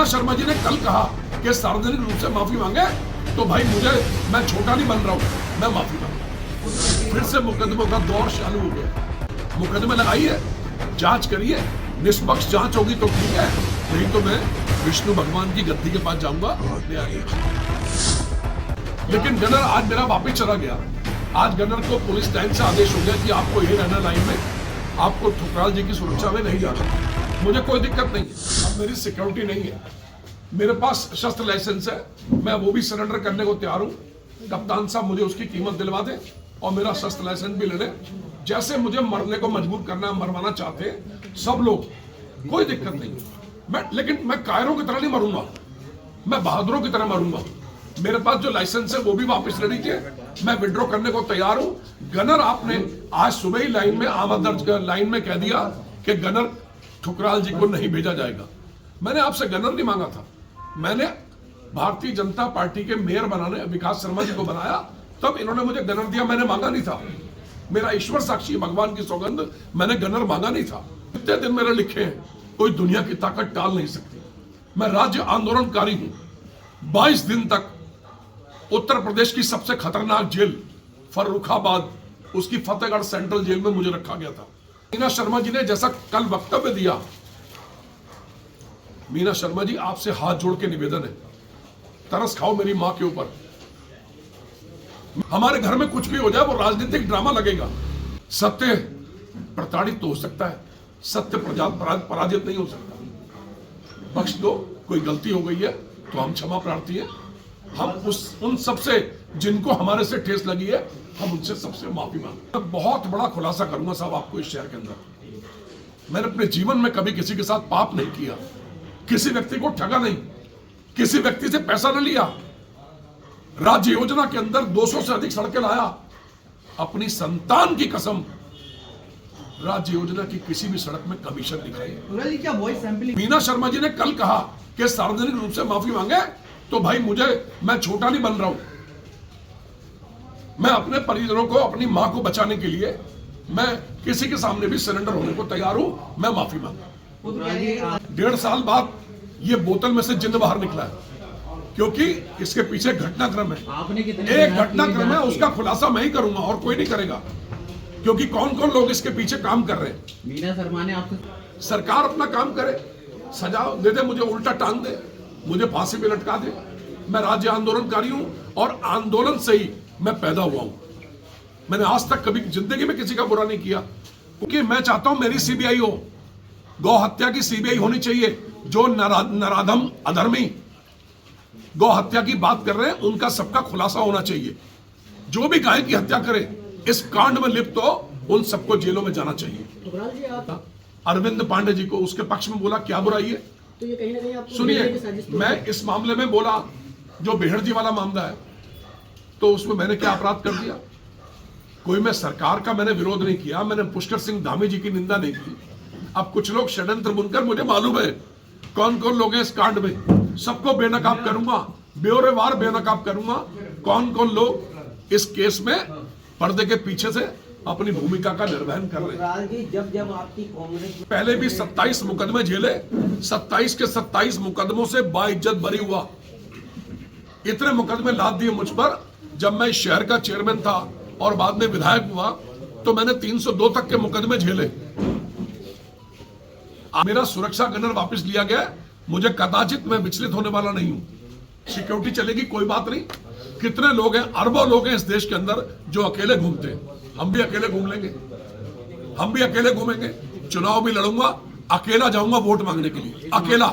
मीना शर्मा जी ने कल कहा कि सार्वजनिक रूप से माफी मांगे, तो भाई मैं छोटा नहीं बन रहा हूं, मैं माफी मांगा। फिर से मुकदमों का दौर चालू हो गया। मुकदमे लगाइए, जांच करिए, निष्पक्ष जांच होगी तो ठीक है, नहीं तो मैं विष्णु भगवान की गद्दी के पास जाऊंगा। लेकिन गनर आज मेरा वापिस चला गया। आज गनर को पुलिस लाइन से आदेश हो गया कि आपको यही रहना लाइन में, आपको ठुकराल जी की सुरक्षा में नहीं जाना। मुझे कोई दिक्कत नहीं है, अब मेरी सिक्योरिटी नहीं है, मेरे पास शस्त्र लाइसेंस है, मैं वो भी सरेंडर करने को तैयार हूं। कप्तान साहब मुझे उसकी कीमत दिलवा दें और मेरा शस्त्र लाइसेंस भी ले लें। जैसे मुझे मरने को मजबूर करना, मरवाना चाहते हैं सब लोग, कोई दिक्कत नहीं। लेकिन मैं कायरों की तरह नहीं मरूंगा, मैं बहादुरों की तरह मरूंगा। मेरे पास जो लाइसेंस है वो भी वापस ले लीजिए, मैं विड्रॉ करने को तैयार हूं। गनर आपने आज सुबह ही लाइन में आमद दर्ज लाइन में कह दिया कि गनर ठुकराल जी को नहीं भेजा जाएगा। मैंने आपसे गनर नहीं मांगा था, मैंने भारतीय जनता पार्टी के मेयर बनाने विकास शर्मा जी को बनाया, तब इन्होंने मुझे गनर दिया, मैंने मांगा नहीं था। मेरा ईश्वर साक्षी, भगवान की सौगंध, मैंने गनर मांगा नहीं था। कितने दिन मेरे लिखे हैं, कोई दुनिया की ताकत टाल नहीं सकती। मैं राज्य आंदोलनकारी हूं। 22 दिन तक उत्तर प्रदेश की सबसे खतरनाक जेल फर्रुखाबाद, उसकी फतेहगढ़ सेंट्रल जेल में मुझे रखा गया था। मीना शर्मा जी ने जैसा कल वक्तव्य दिया, मीना शर्मा जी आपसे हाथ जोड़ के निवेदन है, तरस खाओ मेरी मां के ऊपर। हमारे घर में कुछ भी हो जाए वो राजनीतिक ड्रामा लगेगा। सत्य प्रताड़ित तो हो सकता है, सत्य पराजित नहीं हो सकता। बख्श दो, कोई गलती हो गई है तो हम क्षमा प्रार्थी हैं। हम उन सबसे जिनको हमारे से ठेस लगी है, हम उनसे सबसे माफी मांगते हैं। बहुत बड़ा खुलासा करूंगा साहब आपको इस शहर के अंदर। मैंने अपने जीवन में कभी किसी के साथ पाप नहीं किया, किसी व्यक्ति को ठगा नहीं, किसी व्यक्ति से पैसा न लिया। राज्य योजना के अंदर 200 से अधिक सड़कें लाया, अपनी संतान की कसम, राज्य योजना की किसी भी सड़क में कमीशन दिखाई। क्या वॉइस सैंपलिंग मीना शर्मा जी ने कल कहा कि सार्वजनिक रूप से माफी मांगे, तो भाई मैं छोटा नहीं बन रहा हूं। मैं अपने परिजनों को, अपनी मां को बचाने के लिए मैं किसी के सामने भी सरेंडर होने को तैयार हूं। मैं माफी मांगा। 1.5 साल बाद ये बोतल में से जिन्न बाहर निकला है, क्योंकि इसके पीछे घटनाक्रम है। एक घटनाक्रम है, उसका खुलासा मैं ही करूंगा और कोई नहीं करेगा, क्योंकि कौन कौन लोग इसके पीछे काम कर रहे हैं। मीना शर्मा ने आपसे, सरकार अपना काम करे, सजा दे दे, मुझे उल्टा टांग दे, मुझे फांसी पे लटका दे। मैं राज्य आंदोलनकारी हूं और आंदोलन से ही मैं पैदा हुआ हूं। मैंने आज तक कभी जिंदगी में किसी का बुरा नहीं किया, क्योंकि मैं चाहता हूं मेरी सीबीआई हो। गौ हत्या की सीबीआई होनी चाहिए। जो नराधम अधर्मी गौ हत्या की बात कर रहे हैं, उनका सबका खुलासा होना चाहिए। जो भी गाय की हत्या करे, इस कांड में लिप्त हो, उन सबको जेलों में जाना चाहिए। अरविंद पांडे जी को उसके पक्ष में बोला, क्या बुराई है? तो ये कहीं ना कहीं आपको सुनिए, मैं इस मामले में बोला, जो बेहड़ जी वाला मामला है, तो उसमें मैंने क्या अपराध कर दिया? कोई मैं सरकार का मैंने विरोध नहीं किया, मैंने पुष्कर सिंह धामी जी की निंदा नहीं की। अब कुछ लोग षड्यंत्र बुनकर, मुझे मालूम है कौन कौन लोग हैं इस कांड में, सबको बेनकाब करूंगा, ब्यौरेवार बेनकाब करूंगा। कौन कौन लोग इस केस में पर्दे के पीछे से अपनी भूमिका का निर्वहन कर रहे हैं। जब आपकी कांग्रेस पहले भी 27 मुकदमे झेले, 27 के 27 मुकदमों से बाइज्जत बरी हुआ। इतने मुकदमे लाद दिए मुझ पर। जब मैं शहर का चेयरमैन था और बाद में विधायक हुआ, तो मैंने 302 तक के मुकदमे झेले। मेरा सुरक्षा गनर वापस लिया गया। मुझे कदाचित, मैं विचलित होने वाला नहीं हूं। सिक्योरिटी चलेगी, कोई बात नहीं। कितने लोग हैं, अरबों लोग हैं इस देश के अंदर जो अकेले घूमते हैं। हम भी अकेले घूम लेंगे, हम भी अकेले घूमेंगे। चुनाव भी लड़ूंगा, अकेला जाऊंगा वोट मांगने के लिए, अकेला।